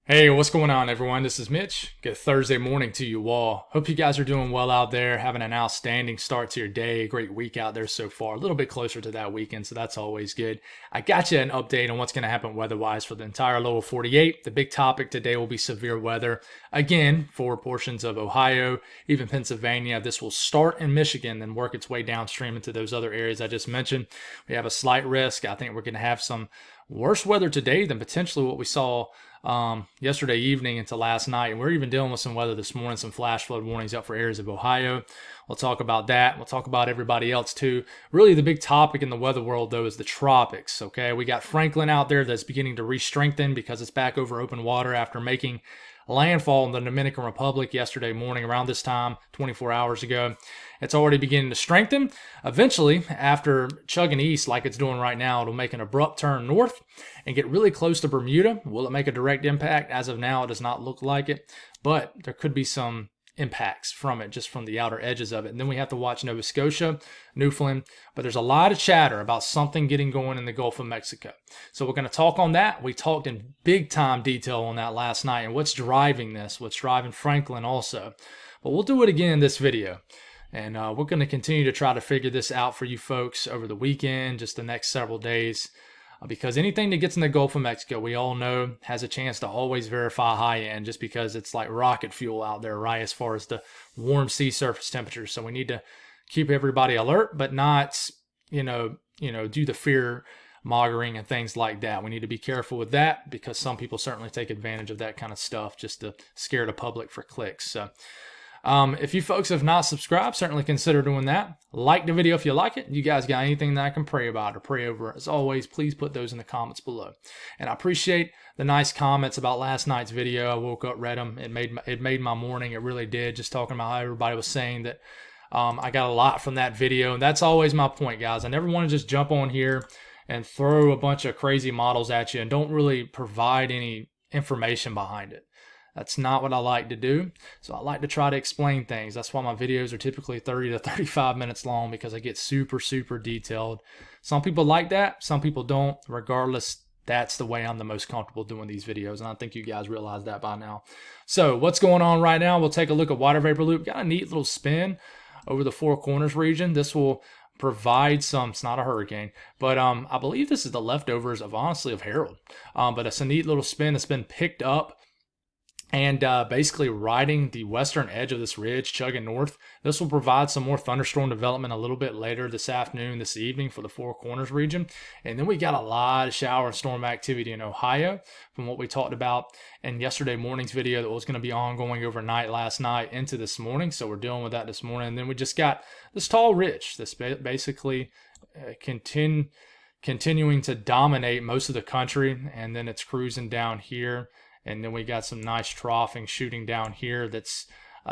Hey, what's going on, everyone? This is Mitch. Good Thursday morning to you all. Hope you guys are doing well out there, having an outstanding start to your day. Great week out there so far. A little bit closer to that weekend, so that's always good. I got you an update on what's going to happen weather-wise for the entire lower 48. The big topic today will be severe weather. Again, for portions of Ohio, even Pennsylvania. This will start in Michigan, then work its way downstream into those other areas I just mentioned. We have a slight risk. I think we're going to have some worse weather today than potentially what we saw yesterday evening into last night. And we're even dealing with some weather this morning, some flash flood warnings up for areas of Ohio. We'll talk about that. We'll talk about everybody else too. Really, the big topic in the weather world, though, is the tropics. Okay, we got Franklin out there that's beginning to re-strengthen because it's back over open water after making landfall in the Dominican Republic yesterday morning around this time, 24 hours ago. It's already beginning to strengthen. Eventually, after chugging east like it's doing right now, it'll make an abrupt turn north and get really close to Bermuda. Will it make a direct impact? As of now, it does not look like it, but there could be some impacts from it, just from the outer edges of it. And then we have to watch Nova Scotia, Newfoundland, but there's a lot of chatter about something getting going in the Gulf of Mexico. So we're going to talk on that. We talked in big time detail on that last night and what's driving this, what's driving Franklin also. But we'll do it again in this video. And we're going to continue to try to figure this out for you folks over the weekend, just the next several days. Because anything that gets in the Gulf of Mexico, we all know, has a chance to always verify high end just because it's like rocket fuel out there, right, as far as the warm sea surface temperatures. So we need to keep everybody alert, but not, do the fear mongering and things like that. We need to be careful with that because some people certainly take advantage of that kind of stuff just to scare the public for clicks. So if you folks have not subscribed, certainly consider doing that. Like the video if you like it. You guys got anything that I can pray about or pray over? As always, please put those in the comments below. And I appreciate the nice comments about last night's video. I woke up, read them. It made my morning. It really did. Just talking about how everybody was saying that I got a lot from that video. And that's always my point, guys. I never want to just jump on here and throw a bunch of crazy models at you and don't really provide any information behind it. That's not what I like to do. So I like to try to explain things. That's why my videos are typically 30 to 35 minutes long because I get super, super detailed. Some people like that. Some people don't. Regardless, that's the way I'm the most comfortable doing these videos. And I think you guys realize that by now. So what's going on right now? We'll take a look at water vapor loop. Got a neat little spin over the Four Corners region. This will provide some, it's not a hurricane, but I believe this is the leftovers of Harold. But it's a neat little spin that's been picked up and basically riding the western edge of this ridge, chugging north. This will provide some more thunderstorm development a little bit later this afternoon, this evening for the Four Corners region. And then we got a lot of shower and storm activity in Ohio from what we talked about in yesterday morning's video that was going to be ongoing overnight last night into this morning. So we're dealing with that this morning. And then we just got this tall ridge that's basically continuing to dominate most of the country. And then it's cruising down here. And then we got some nice troughing shooting down here that's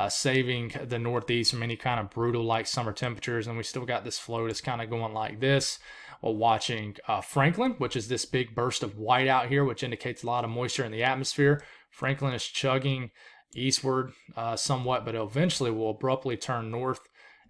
saving the Northeast from any kind of brutal-like summer temperatures. And we still got this flow that's kind of going like this while watching Franklin, which is this big burst of white out here, which indicates a lot of moisture in the atmosphere. Franklin is chugging eastward somewhat, but eventually will abruptly turn north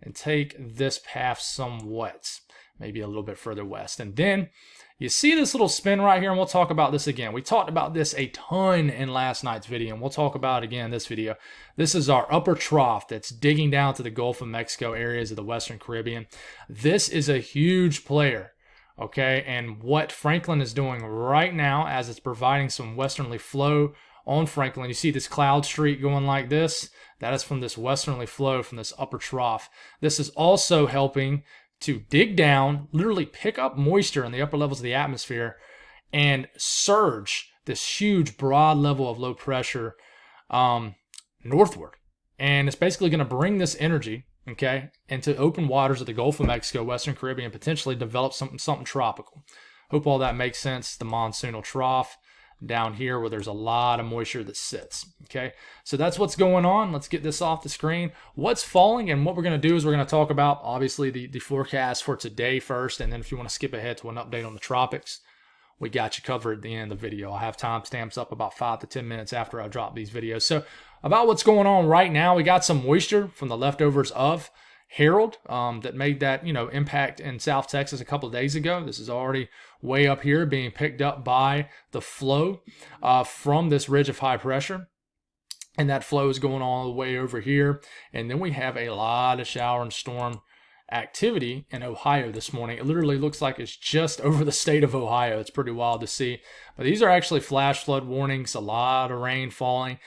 and take this path somewhat, maybe a little bit further west. And then you see this little spin right here, and we'll talk about this again. We talked about this a ton in last night's video, and we'll talk about it again in this video. This is our upper trough that's digging down to the Gulf of Mexico areas of the Western Caribbean. This is a huge player, okay? And what Franklin is doing right now as it's providing some westerly flow on Franklin, you see this cloud streak going like this. That is from this westerly flow from this upper trough. This is also helping to dig down, literally pick up moisture in the upper levels of the atmosphere and surge this huge broad level of low pressure northward. And it's basically going to bring this energy, okay, into open waters of the Gulf of Mexico, Western Caribbean, potentially develop something tropical. Hope all that makes sense. The monsoonal trough down here where there's a lot of moisture that sits. Okay, so that's what's going on. Let's get this off the screen. What's falling, and what we're going to do is we're going to talk about obviously the forecast for today first, and then if you want to skip ahead to an update on the tropics, we got you covered at the end of the video. I have timestamps up about 5 to 10 minutes after I drop these videos. So about what's going on right now, we got some moisture from the leftovers of Harold that made that, impact in South Texas a couple of days ago. This is already way up here being picked up by the flow from this ridge of high pressure. And that flow is going all the way over here. And then we have a lot of shower and storm activity in Ohio this morning. It literally looks like it's just over the state of Ohio. It's pretty wild to see. But these are actually flash flood warnings, a lot of rain falling.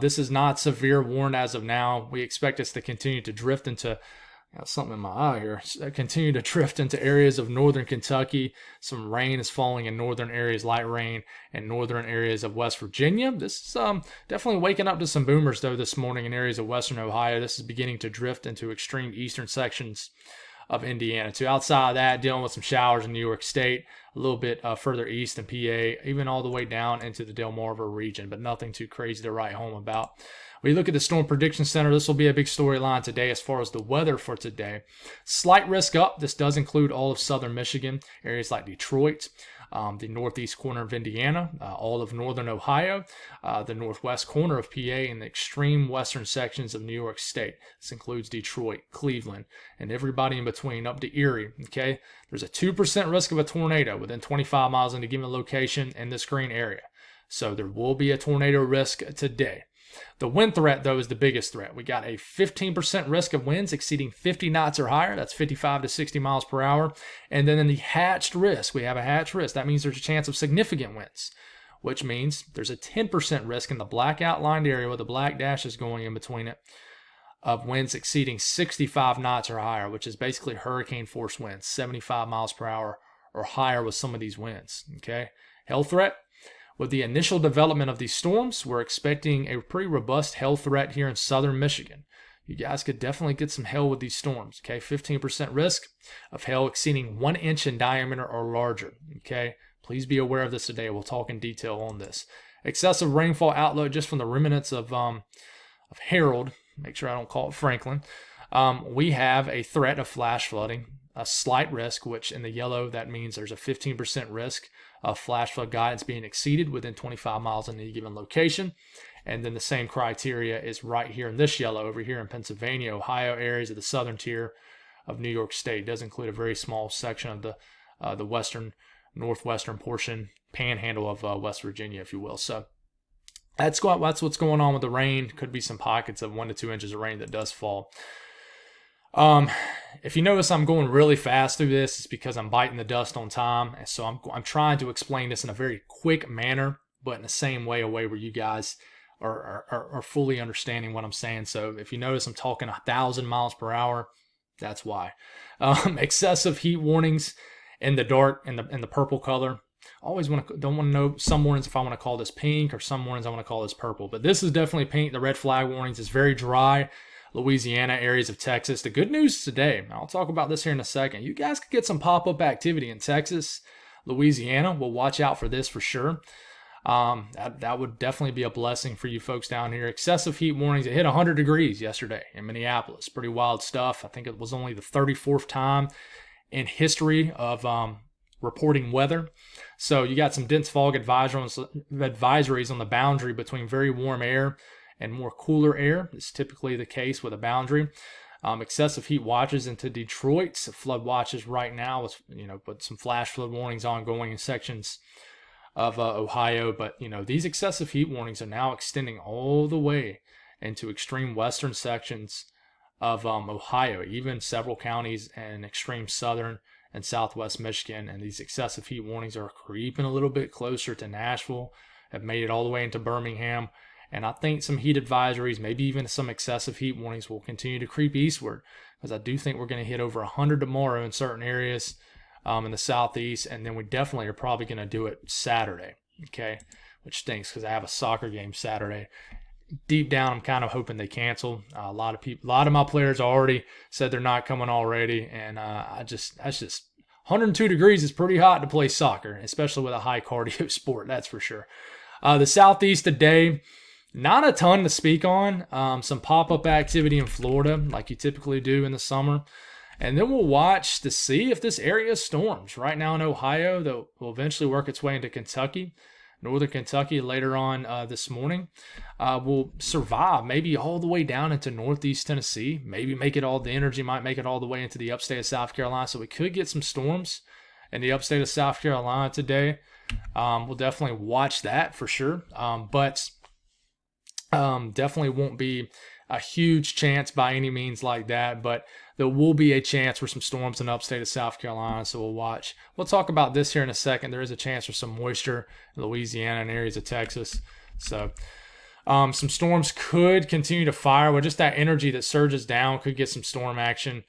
This is not severe warned as of now. We expect us to continue to drift into, got something in my eye here, continue to drift into areas of northern Kentucky. Some rain is falling in northern areas, light rain in northern areas of West Virginia. This is definitely waking up to some boomers, though, this morning in areas of western Ohio. This is beginning to drift into extreme eastern sections of Indiana, too. Outside of that, dealing with some showers in New York State, a little bit further east in PA, even all the way down into the Delmarva region, but nothing too crazy to write home about. We look at the Storm Prediction Center. This will be a big storyline today as far as the weather for today. Slight risk up. This does include all of southern Michigan, areas like Detroit, the northeast corner of Indiana, all of northern Ohio, the northwest corner of PA, and the extreme western sections of New York State. This includes Detroit, Cleveland, and everybody in between up to Erie. Okay, there's a 2% risk of a tornado within 25 miles in a given location in this green area. So there will be a tornado risk today. The wind threat, though, is the biggest threat. We got a 15% risk of winds exceeding 50 knots or higher. That's 55 to 60 miles per hour. And then in the hatched risk, we have a hatched risk. That means there's a chance of significant winds, which means there's a 10% risk in the black outlined area with the black dashes going in between it of winds exceeding 65 knots or higher, which is basically hurricane force winds, 75 miles per hour or higher with some of these winds. Okay, hail threat. With the initial development of these storms, we're expecting a pretty robust hail threat here in southern Michigan. You guys could definitely get some hail with these storms. Okay, 15% risk of hail exceeding 1 inch in diameter or larger. Okay, please be aware of this today. We'll talk in detail on this. Excessive rainfall outlook just from the remnants of Harold. Make sure I don't call it Franklin. We have a threat of flash flooding, a slight risk, which in the yellow, that means there's a 15% risk of flash flood guidance being exceeded within 25 miles in any given location. And then the same criteria is right here in this yellow over here in Pennsylvania, Ohio, areas of the southern tier of New York State. It does include a very small section of the western, northwestern portion, panhandle of West Virginia, if you will. So that's what's going on with the rain. Could be some pockets of 1 to 2 inches of rain that does fall. If you notice I'm going really fast through this, it's because I'm biting the dust on time. And so I'm trying to explain this in a very quick manner, but in the same way, a way where you guys are fully understanding what I'm saying. So if you notice I'm talking 1,000 miles per hour, that's why. Excessive heat warnings in the dark, in the purple color. Always don't want to know some mornings if I want to call this pink or some mornings I want to call this purple. But this is definitely pink. The red flag warnings is very dry. Louisiana, areas of Texas. The good news today, I'll talk about this here in a second. You guys could get some pop-up activity in Texas, Louisiana. We'll watch out for this for sure. That would definitely be a blessing for you folks down here. Excessive heat warnings. It hit 100 degrees yesterday in Minneapolis. Pretty wild stuff. I think it was only the 34th time in history of reporting weather. So you got some dense fog advisories on the boundary between very warm air and more cooler air. It's typically the case with a boundary. Excessive heat watches into Detroit. Flood watches right now with, but some flash flood warnings ongoing in sections of Ohio. But, these excessive heat warnings are now extending all the way into extreme western sections of Ohio, even several counties in extreme southern and southwest Michigan. And these excessive heat warnings are creeping a little bit closer to Nashville, have made it all the way into Birmingham. And I think some heat advisories, maybe even some excessive heat warnings will continue to creep eastward, because I do think we're going to hit over 100 tomorrow in certain areas in the southeast. And then we definitely are probably going to do it Saturday, okay, which stinks because I have a soccer game Saturday. Deep down, I'm kind of hoping they cancel. A lot of my players already said they're not coming already. And that's just 102 degrees is pretty hot to play soccer, especially with a high cardio sport, that's for sure. The southeast today, not a ton to speak on. Some pop-up activity in Florida like you typically do in the summer. And then we'll watch to see if this area storms. Right now in Ohio, that will eventually work its way into Kentucky. northern Kentucky later on this morning. Will survive maybe all the way down into northeast Tennessee. Maybe make it all, the energy might make it all the way into the upstate of South Carolina. So we could get some storms in the upstate of South Carolina today. We'll definitely watch that for sure. But definitely won't be a huge chance by any means like that, but there will be a chance for some storms in the upstate of South Carolina, so we'll watch. We'll talk about this here in a second. There is a chance for some moisture in Louisiana and areas of Texas. So some storms could continue to fire with just that energy that surges down. Could get some storm action,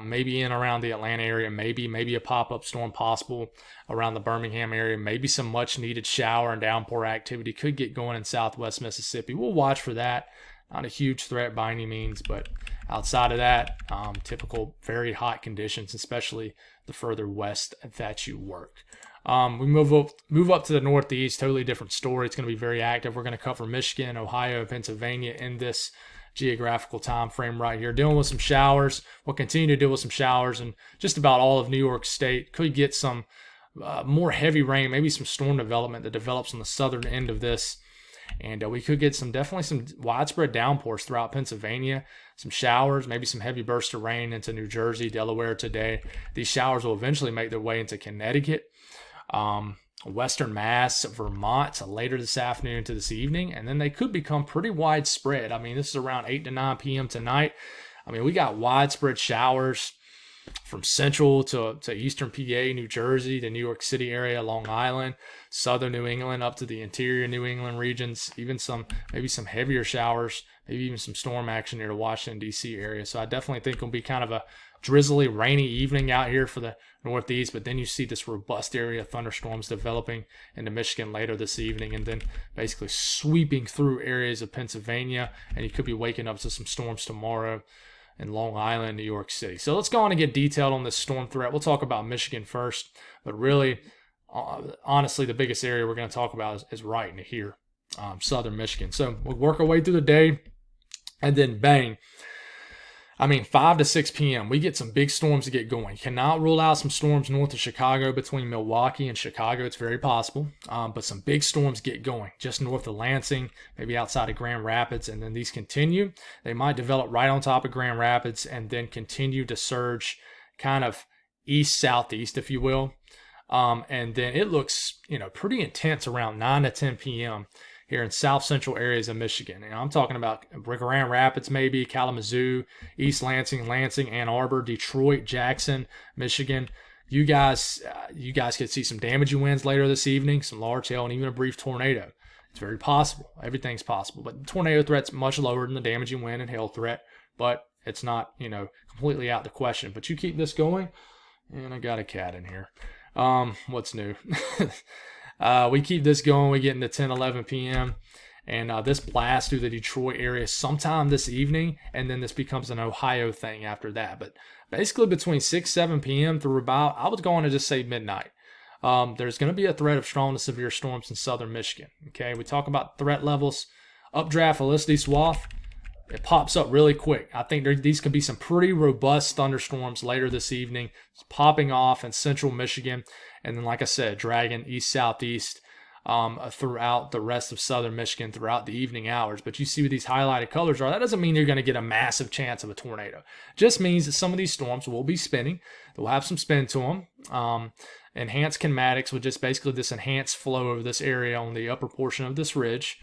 maybe in around the Atlanta area, maybe a pop-up storm possible around the Birmingham area, maybe some much-needed shower and downpour activity could get going in southwest Mississippi. We'll watch for that. Not a huge threat by any means, but outside of that, typical very hot conditions, especially the further west that you work. We move up to the northeast, totally different story. It's going to be very active. We're going to cover Michigan, Ohio, Pennsylvania in this geographical time frame right here. Dealing with some showers. We'll continue to deal with some showers and just about all of New York State. Could get some more heavy rain, maybe some storm development that develops on the southern end of this. And we could get definitely some widespread downpours throughout Pennsylvania, some showers, maybe some heavy bursts of rain into New Jersey, Delaware today. These showers will eventually make their way into Connecticut, Western Mass, Vermont later this afternoon to this evening, and then they could become pretty widespread. I mean, this is around 8 to 9 p.m. tonight. I mean, we got widespread showers from central to eastern PA, New Jersey, the New York City area, Long Island, southern New England, up to the interior New England regions, even maybe some heavier showers, maybe even some storm action near the Washington, D.C. area. So I definitely think it'll be kind of a drizzly, rainy evening out here for the Northeast, but then you see this robust area of thunderstorms developing into Michigan later this evening and then basically sweeping through areas of Pennsylvania, and you could be waking up to some storms tomorrow in Long Island, New York City. So let's go on and get detailed on this storm threat. We'll talk about Michigan first, but really, honestly, the biggest area we're going to talk about is right in here, southern Michigan. So we'll work our way through the day, and then bang. I mean, 5 to 6 p.m., we get some big storms to get going. Cannot rule out some storms north of Chicago between Milwaukee and Chicago. It's very possible. But some big storms get going just north of Lansing, maybe outside of Grand Rapids. And then these continue. They might develop right on top of Grand Rapids and then continue to surge kind of east-southeast, if you will. And then it looks, pretty intense around 9 to 10 p.m. here in south central areas of Michigan. I'm talking about Grand Rapids, maybe Kalamazoo, East Lansing, Ann Arbor, Detroit, Jackson, Michigan. You guys could see some damaging winds later this evening, some large hail, and even a brief tornado. It's very possible. Everything's possible. But the tornado threat's much lower than the damaging wind and hail threat, but it's not, completely out the question. But you keep this going, and I got a cat in here. What's new? We keep this going. We get into 10, 11 p.m. And this blasts through the Detroit area sometime this evening. And then this becomes an Ohio thing after that. But basically between 6, 7 p.m. through about, I was going to just say midnight. There's going to be a threat of strong to severe storms in southern Michigan. Okay, we talk about threat levels. Updraft Felicity swath. It pops up really quick. I think these could be some pretty robust thunderstorms later this evening. It's popping off in central Michigan. And then, like I said, dragging east-southeast throughout the rest of southern Michigan throughout the evening hours. But you see what these highlighted colors are. That doesn't mean you're going to get a massive chance of a tornado. It just means that some of these storms will be spinning. They'll have some spin to them. Enhanced kinematics with just basically this enhanced flow over this area on the upper portion of this ridge.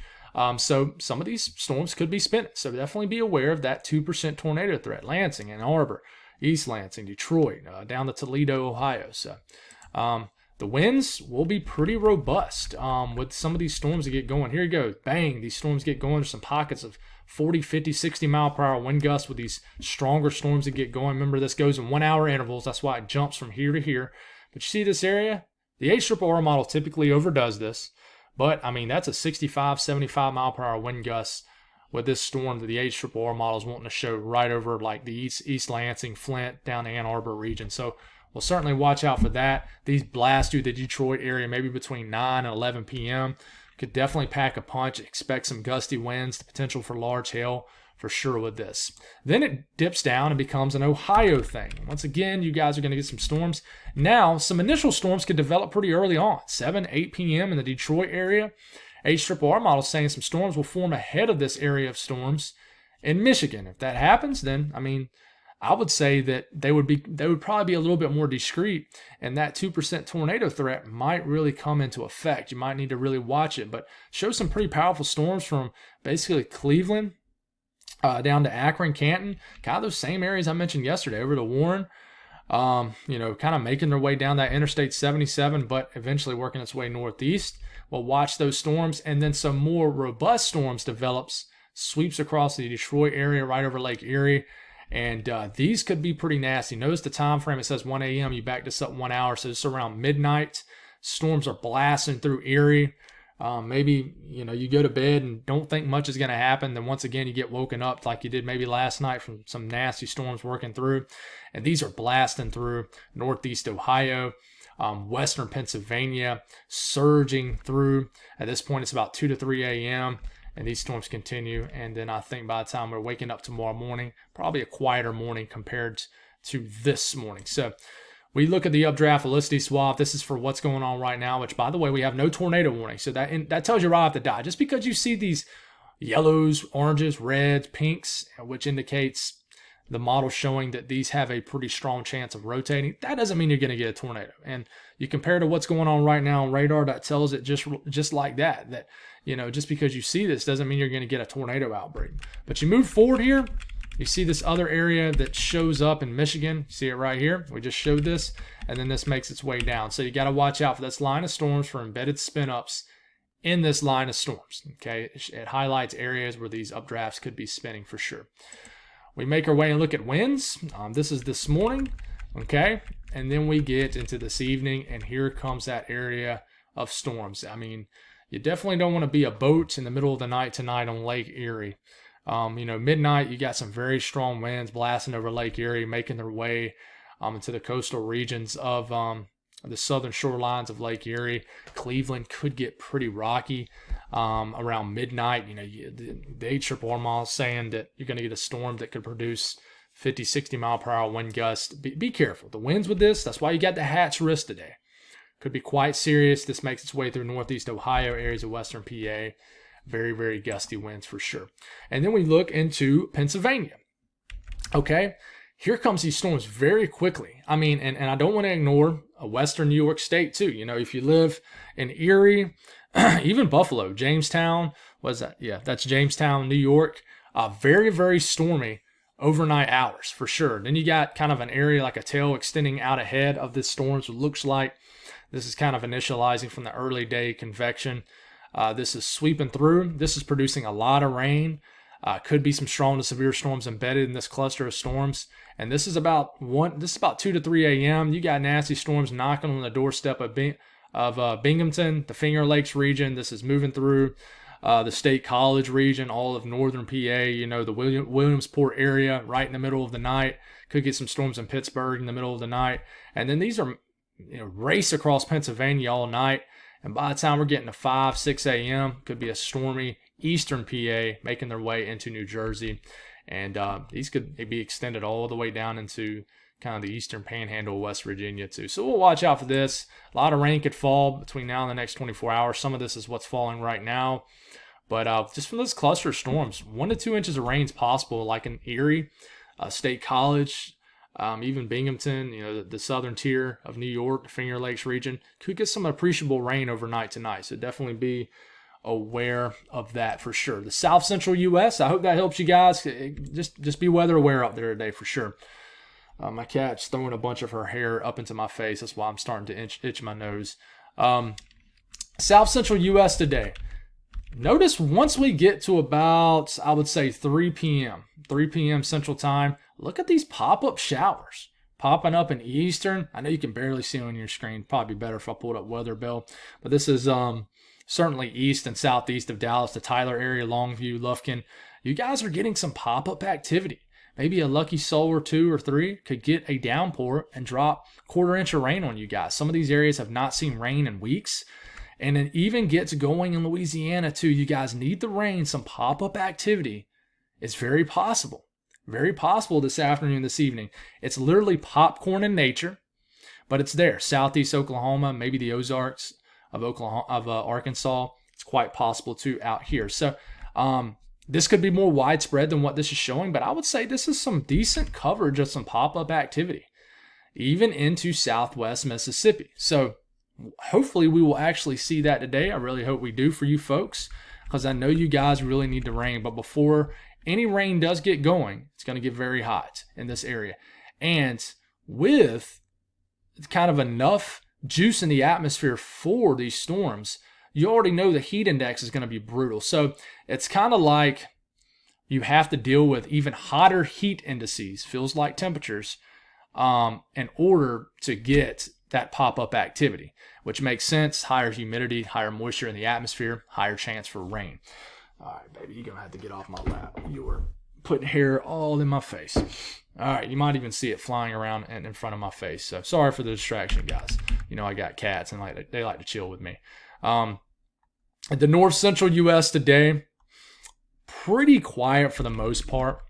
So some of these storms could be spinning. So definitely be aware of that 2% tornado threat. Lansing, Ann Arbor, East Lansing, Detroit, down to Toledo, Ohio. So the winds will be pretty robust with some of these storms that get going. Here you go. Bang. These storms get going. There's some pockets of 40, 50, 60 mile per hour wind gusts with these stronger storms that get going. Remember, this goes in 1 hour intervals. That's why it jumps from here to here. But you see this area? The HRRR model typically overdoes this. But, I mean, that's a 65, 75 mile per hour wind gusts with this storm that the HRRR model is wanting to show right over like the East Lansing, Flint, down the Ann Arbor region. So we'll certainly watch out for that. These blasts through the Detroit area, maybe between 9 and 11 p.m. Could definitely pack a punch. Expect some gusty winds, the potential for large hail for sure with this. Then it dips down and becomes an Ohio thing. Once again, you guys are going to get some storms. Now, some initial storms could develop pretty early on, 7, 8 p.m. in the Detroit area. HRRR model is saying some storms will form ahead of this area of storms in Michigan. If that happens, then, I mean, I would say that they would probably be a little bit more discreet, and that 2% tornado threat might really come into effect. You might need to really watch it, but show some pretty powerful storms from basically Cleveland down to Akron, Canton, kind of those same areas I mentioned yesterday, over to Warren. Kind of making their way down that Interstate 77, but eventually working its way northeast. We'll watch those storms, and then some more robust storms sweeps across the Detroit area right over Lake Erie. And these could be pretty nasty. Notice the time frame. It says 1 a.m. You back this up 1 hour. So it's around midnight. Storms are blasting through Erie. Maybe, you go to bed and don't think much is going to happen. Then once again, you get woken up like you did maybe last night from some nasty storms working through. And these are blasting through northeast Ohio, western Pennsylvania, surging through. At this point, it's about 2 to 3 a.m. And these storms continue. And then I think by the time we're waking up tomorrow morning, probably a quieter morning compared to this morning. So we look at the updraft velocity swap. This is for what's going on right now, which, by the way, we have no tornado warning. So that tells you right off the dot. Just because you see these yellows, oranges, reds, pinks, which indicates the model showing that these have a pretty strong chance of rotating, that doesn't mean you're going to get a tornado. And you compare to what's going on right now on radar, that tells it just like that just because you see this doesn't mean you're going to get a tornado outbreak. But you move forward here, you see this other area that shows up in Michigan. See it right here? We just showed this, and then this makes its way down. So you got to watch out for this line of storms, for embedded spin-ups in this line of storms. Okay, it highlights areas where these updrafts could be spinning for sure. We make our way and look at winds. This is this morning, okay? And then we get into this evening, and here comes that area of storms. I mean, you definitely don't want to be a boat in the middle of the night tonight on Lake Erie. Midnight, you got some very strong winds blasting over Lake Erie, making their way into the coastal regions of the southern shorelines of Lake Erie. Cleveland could get pretty rocky around midnight. The HRRR model is saying that you're going to get a storm that could produce 50, 60 mile per hour wind gusts. Be careful. The winds with this, that's why you got the hatch risk today. Could be quite serious. This makes its way through northeast Ohio, areas of western PA. Very, very gusty winds for sure. And then we look into Pennsylvania. Okay, here comes these storms very quickly. I mean, and I don't want to ignore western New York State too. If you live in Erie, even Buffalo, Jamestown, what's that? Yeah, that's Jamestown, New York. Very, very stormy overnight hours for sure. Then you got kind of an area like a tail extending out ahead of this storm. So it looks like this is kind of initializing from the early day convection. This is sweeping through. This is producing a lot of rain. Could be some strong to severe storms embedded in this cluster of storms. And this is about 2 to 3 a.m. You got nasty storms knocking on the doorstep of Binghamton, the Finger Lakes region. This is moving through the State College region, all of northern PA, the Williamsport area right in the middle of the night. Could get some storms in Pittsburgh in the middle of the night. And then these are race across Pennsylvania all night. And by the time we're getting to 5, 6 a.m., could be a stormy eastern PA making their way into New Jersey. And these could be extended all the way down into kind of the eastern panhandle of West Virginia too. So we'll watch out for this. A lot of rain could fall between now and the next 24 hours. Some of this is what's falling right now. But just from this cluster of storms, 1 to 2 inches of rain is possible, like in Erie, State College, even Binghamton, the southern tier of New York, the Finger Lakes region, could get some appreciable rain overnight tonight. So definitely be aware of that for sure. The South Central U.S., I hope that helps you guys. Just be weather aware out there today for sure. My cat's throwing a bunch of her hair up into my face. That's why I'm starting to itch my nose. South Central U.S. today. Notice once we get to about, I would say 3 p.m. Central Time, look at these pop-up showers popping up in eastern. I know you can barely see on your screen. Probably better if I pulled up Weather Bell. But this is certainly east and southeast of Dallas, the Tyler area, Longview, Lufkin. You guys are getting some pop-up activity. Maybe a lucky soul or 2 or 3 could get a downpour and drop 1/4 inch of rain on you guys. Some of these areas have not seen rain in weeks. And it even gets going in Louisiana too. You guys need the rain, some pop-up activity It's very possible. Very possible this afternoon, this evening. It's literally popcorn in nature, but it's there. Southeast Oklahoma, maybe the Ozarks of Arkansas. It's quite possible too out here. So this could be more widespread than what this is showing, but I would say this is some decent coverage of some pop-up activity, even into southwest Mississippi. So hopefully we will actually see that today. I really hope we do for you folks, because I know you guys really need the rain. But before any rain does get going, it's going to get very hot in this area. And with kind of enough juice in the atmosphere for these storms, you already know the heat index is going to be brutal. So it's kind of like you have to deal with even hotter heat indices, feels like temperatures, in order to get that pop-up activity, which makes sense. Higher humidity, higher moisture in the atmosphere, higher chance for rain. All right, baby, you're going to have to get off my lap. You were putting hair all in my face. All right, you might even see it flying around in front of my face. So sorry for the distraction, guys. You know I got cats, and they like to chill with me. The north central U.S. today, pretty quiet for the most part,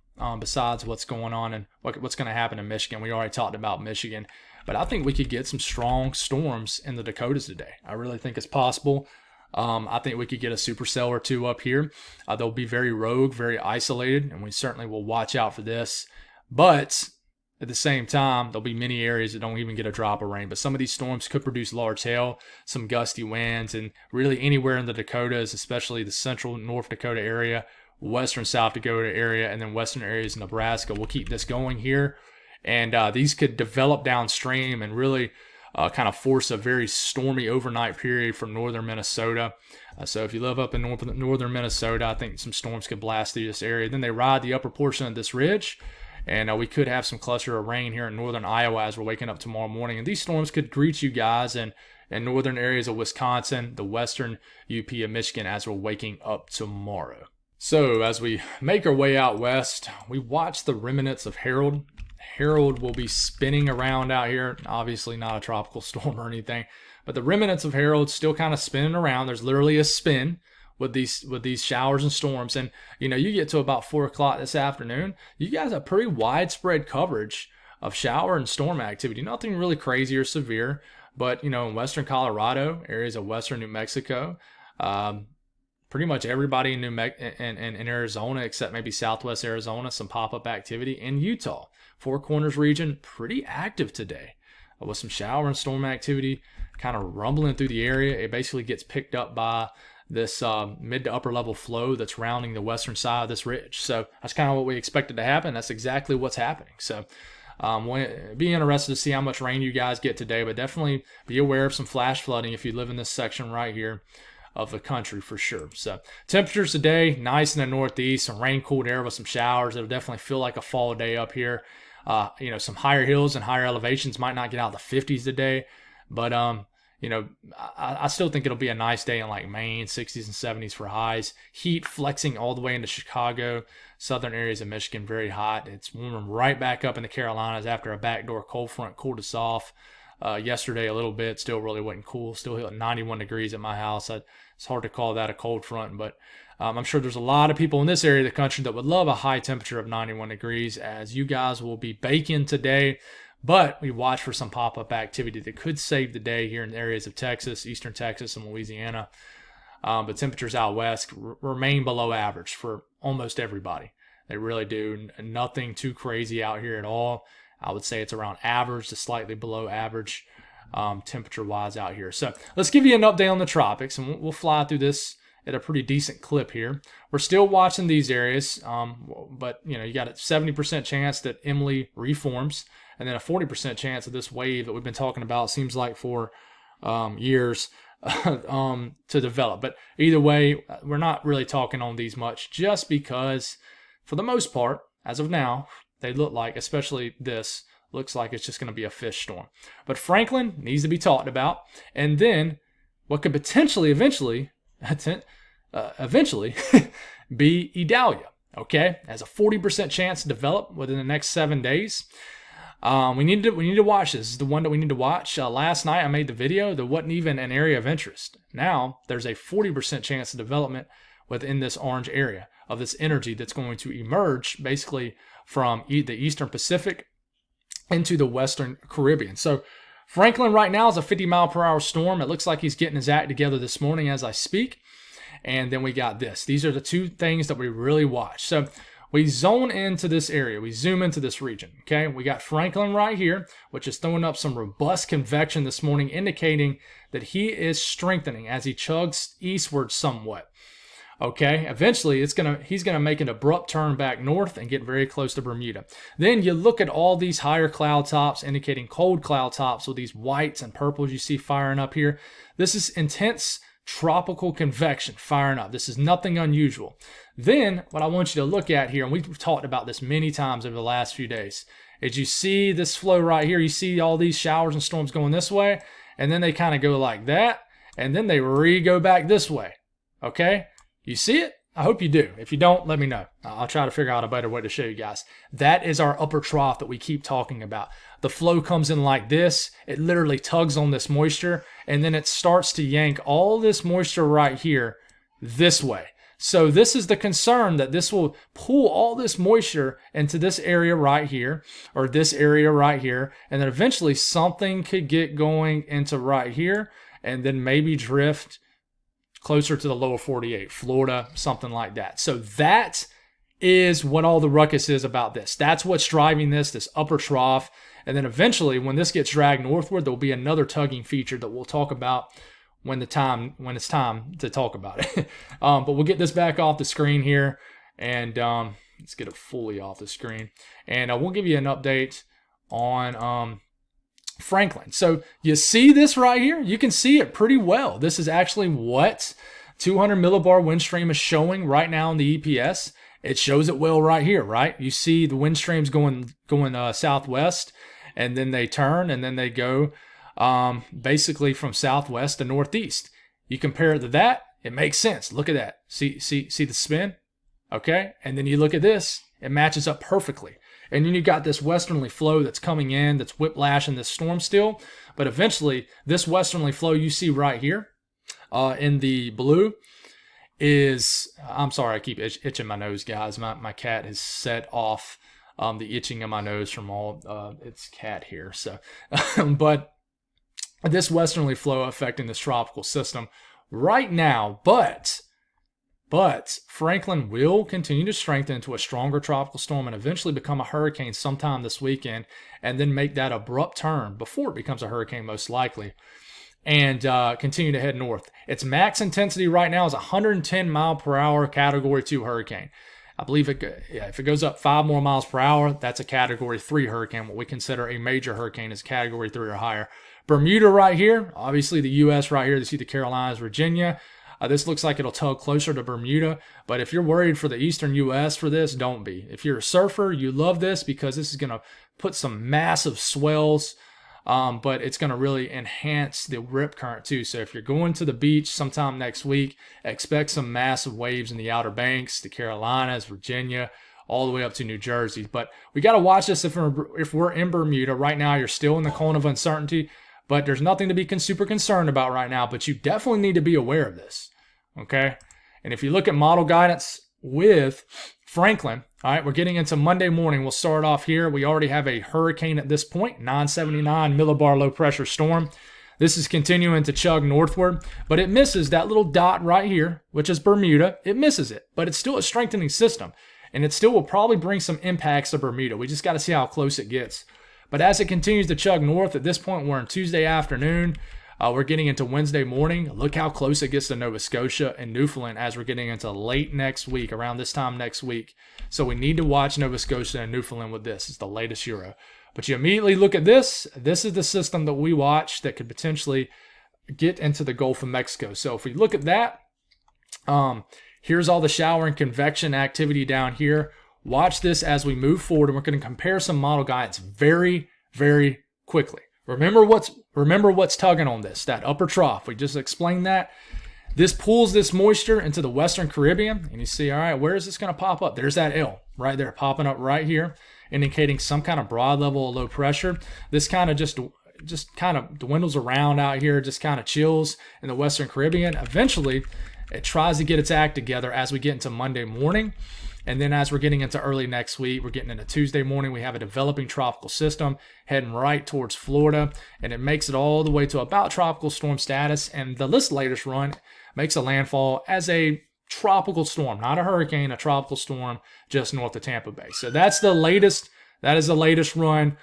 besides what's going on and what's going to happen in Michigan. We already talked about Michigan. But I think we could get some strong storms in the Dakotas today. I really think it's possible. I think we could get a supercell or two up here. They'll be very rogue, very isolated, and we certainly will watch out for this. But at the same time, there'll be many areas that don't even get a drop of rain. But some of these storms could produce large hail, some gusty winds, and really anywhere in the Dakotas, especially the central North Dakota area, western South Dakota area, and then western areas of Nebraska. We'll keep this going here. And these could develop downstream and really kind of force a very stormy overnight period from northern Minnesota. So if you live up in northern Minnesota, I think some storms could blast through this area. Then they ride the upper portion of this ridge, and we could have some cluster of rain here in northern Iowa as we're waking up tomorrow morning. And these storms could greet you guys in northern areas of Wisconsin, the western UP of Michigan as we're waking up tomorrow. So as we make our way out west, we watch the remnants of Harold. Harold will be spinning around out here. Obviously not a tropical storm or anything, but the remnants of Harold still kind of spinning around. There's literally a spin with these showers and storms. And, you know, you get to about 4 o'clock this afternoon, you guys have pretty widespread coverage of shower and storm activity. Nothing really crazy or severe, but, you know, in western Colorado, areas of western New Mexico, pretty much everybody in in Arizona except maybe southwest Arizona, some pop-up activity. In Utah, Four Corners region, pretty active today with some shower and storm activity kind of rumbling through the area. It basically gets picked up by this mid to upper level flow that's rounding the western side of this ridge. So that's kind of what we expected to happen. That's exactly what's happening. So be interested to see how much rain you guys get today, but definitely be aware of some flash flooding if you live in this section right here of the country for sure. So temperatures today, nice in the northeast, some rain cooled air with some showers. It'll definitely feel like a fall day up here. You know, some higher hills and higher elevations might not get out the 50s today, but you know, I still think it'll be a nice day in like Maine, 60s and 70s for highs. Heat flexing all the way into Chicago, southern areas of Michigan, very hot. It's warming right back up in the Carolinas after a backdoor cold front cooled us off yesterday a little bit. Still really wasn't cool. Still hit 91 degrees at my house. It's hard to call that a cold front, but I'm sure there's a lot of people in this area of the country that would love a high temperature of 91 degrees, as you guys will be baking today. But we watch for some pop-up activity that could save the day here in areas of Texas, eastern Texas, and Louisiana. But temperatures out west remain below average for almost everybody. They really do. Nothing too crazy out here at all. I would say it's around average to slightly below average temperature-wise out here. So let's give you an update on the tropics, and we'll fly through this at a pretty decent clip here. We're still watching these areas, but you know, you got a 70% chance that Emily reforms, and then a 40% chance of this wave that we've been talking about, seems like for years, to develop. But either way, we're not really talking on these much, just because for the most part, as of now, they look like, especially this, looks like it's just going to be a fish storm. But Franklin needs to be talked about, and then what could potentially eventually be Idalia, okay? Has a 40% chance to develop within the next 7 days. We need to watch this. This is the one that we need to watch. Last night I made the video. There wasn't even an area of interest. Now there's a 40% chance of development within this orange area of this energy that's going to emerge basically from the Eastern Pacific into the Western Caribbean. So Franklin right now is a 50-mile-per-hour storm. It looks like he's getting his act together this morning as I speak. And then we got this. These are the two things that we really watch. So we zone into this area. We zoom into this region, okay? We got Franklin right here, which is throwing up some robust convection this morning, indicating that he is strengthening as he chugs eastward somewhat, okay? Eventually, he's gonna make an abrupt turn back north and get very close to Bermuda. Then you look at all these higher cloud tops, indicating cold cloud tops with these whites and purples you see firing up here. This is intense tropical convection firing up. This is nothing unusual. Then what I want you to look at here, and we've talked about this many times over the last few days, is you see this flow right here. You see all these showers and storms going this way, and then they kind of go like that, and then they go back this way. Okay? You see it? I hope you do. If you don't, let me know. I'll try to figure out a better way to show you guys. That is our upper trough that we keep talking about. The flow comes in like this. It literally tugs on this moisture, and then it starts to yank all this moisture right here this way. So this is the concern, that this will pull all this moisture into this area right here, or this area right here, and then eventually something could get going into right here, and then maybe drift closer to the lower 48, Florida, something like that. So that is what all the ruckus is about this. That's what's driving this upper trough. And then eventually, when this gets dragged northward, there'll be another tugging feature that we'll talk about when it's time to talk about it. But we'll get this back off the screen here, and let's get it fully off the screen. And we'll give you an update on Franklin. So you see this right here? You can see it pretty well. This is actually what 200 millibar wind stream is showing right now in the EPS. It shows it well right here, right? You see the wind streams going southwest, and then they turn, and then they go basically from southwest to northeast. You compare it to that, it makes sense. Look at that. See the spin? Okay? And then you look at this, it matches up perfectly. And then you got this westerly flow that's coming in, that's whiplashing this storm still. But eventually, this westerly flow you see right here in the blue is, I'm sorry, I keep itching my nose, guys. My cat has set off the itching of my nose from all its cat here. So, but this westerly flow affecting this tropical system right now, but Franklin will continue to strengthen into a stronger tropical storm and eventually become a hurricane sometime this weekend, and then make that abrupt turn before it becomes a hurricane most likely, and continue to head north. Its max intensity right now is 110 mile per hour Category 2 hurricane. I believe if it goes up 5 more miles per hour, that's a Category 3 hurricane. What we consider a major hurricane is Category 3 or higher. Bermuda right here, obviously the U.S. right here. You see the Carolinas, Virginia. This looks like it'll tug closer to Bermuda, but if you're worried for the eastern U.S. for this, don't be. If you're a surfer, you love this because this is going to put some massive swells, but it's going to really enhance the rip current too. So if you're going to the beach sometime next week, expect some massive waves in the Outer Banks, the Carolinas, Virginia, all the way up to New Jersey. But we got to watch this if we're in Bermuda. Right now, you're still in the cone of uncertainty. But there's nothing to be super concerned about right now, but you definitely need to be aware of this, okay? And if you look at model guidance with Franklin, all right, we're getting into Monday morning. We'll start off here. We already have a hurricane at this point, 979 millibar low pressure storm. This is continuing to chug northward, but it misses that little dot right here, which is Bermuda. It misses it, but it's still a strengthening system, and it still will probably bring some impacts to Bermuda. We just got to see how close it gets. But as it continues to chug north, at this point, we're on Tuesday afternoon. We're getting into Wednesday morning. Look how close it gets to Nova Scotia and Newfoundland as we're getting into late next week, around this time next week. So we need to watch Nova Scotia and Newfoundland with this. It's the latest Euro. But you immediately look at this. This is the system that we watch that could potentially get into the Gulf of Mexico. So if we look at that, here's all the shower and convection activity down here. Watch this as we move forward, and we're going to compare some model guidance very, very quickly. Remember what's tugging on this, that upper trough. We just explained that. This pulls this moisture into the Western Caribbean, and you see, all right, where is this going to pop up? There's that L right there popping up right here, indicating some kind of broad level of low pressure. This kind of just kind of dwindles around out here, just kind of chills in the Western Caribbean. Eventually, It tries to get its act together as we get into Monday morning. And then as we're getting into early next week, we're getting into Tuesday morning, we have a developing tropical system heading right towards Florida, and it makes it all the way to about tropical storm status. And this latest run makes a landfall as a tropical storm, not a hurricane, a tropical storm just north of Tampa Bay. So that's the latest. That is the latest run.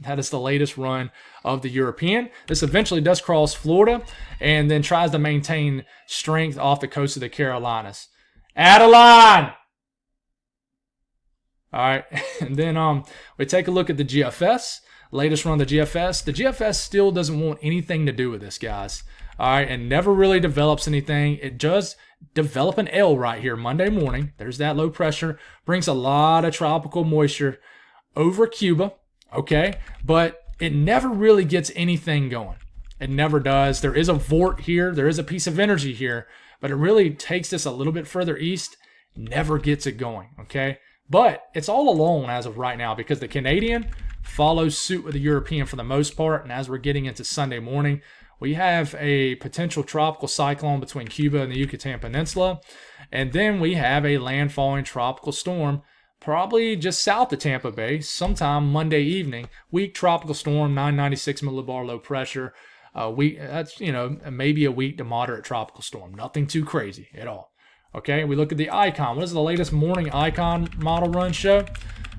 That is the latest run of the European. This eventually does cross Florida and then tries to maintain strength off the coast of the Carolinas. Adeline! All right, and then we take a look at the GFS, latest run of the GFS. The GFS still doesn't want anything to do with this, guys. All right, and never really develops anything. It does develop an L right here Monday morning. There's that low pressure, brings a lot of tropical moisture over Cuba, okay? But it never really gets anything going. It never does. There is a vort here. There is a piece of energy here, but it really takes this a little bit further east, never gets it going, okay? But it's all alone as of right now because the Canadian follows suit with the European for the most part. And as we're getting into Sunday morning, we have a potential tropical cyclone between Cuba and the Yucatan Peninsula. And then we have a landfalling tropical storm probably just south of Tampa Bay sometime Monday evening. Weak tropical storm, 996 millibar low pressure. That's, maybe a weak to moderate tropical storm. Nothing too crazy at all. Okay, we look at the icon. What does the latest morning icon model run show?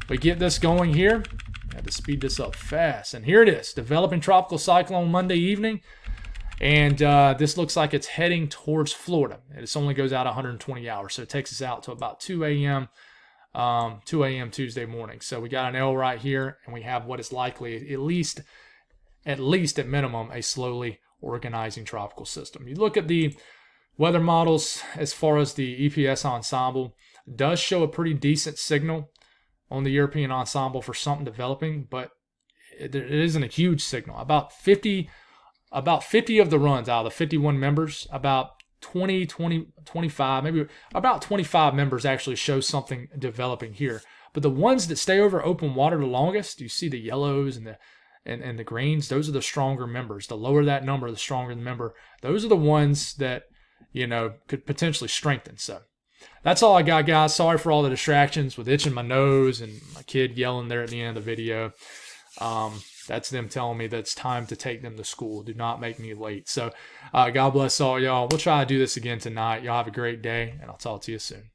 We get this going here. I had to speed this up fast. And here it is, developing tropical cyclone Monday evening. And this looks like it's heading towards Florida. It only goes out 120 hours, so it takes us out to about 2 a.m. Tuesday morning. So we got an L right here, and we have what is likely, at least at minimum, a slowly organizing tropical system. You look at the weather models as far as the EPS ensemble, does show a pretty decent signal on the European ensemble for something developing, but it isn't a huge signal. About 50 of the runs out of the 51 members, about 25, maybe about 25 members actually show something developing here. But the ones that stay over open water the longest, you see the yellows and the greens, those are the stronger members. The lower that number, the stronger the member. Those are the ones that could potentially strengthen. So that's all I got, guys. Sorry for all the distractions with itching my nose and my kid yelling there at the end of the video. That's them telling me that it's time to take them to school. Do not make me late. So God bless all y'all. We'll try to do this again tonight. Y'all have a great day, and I'll talk to you soon.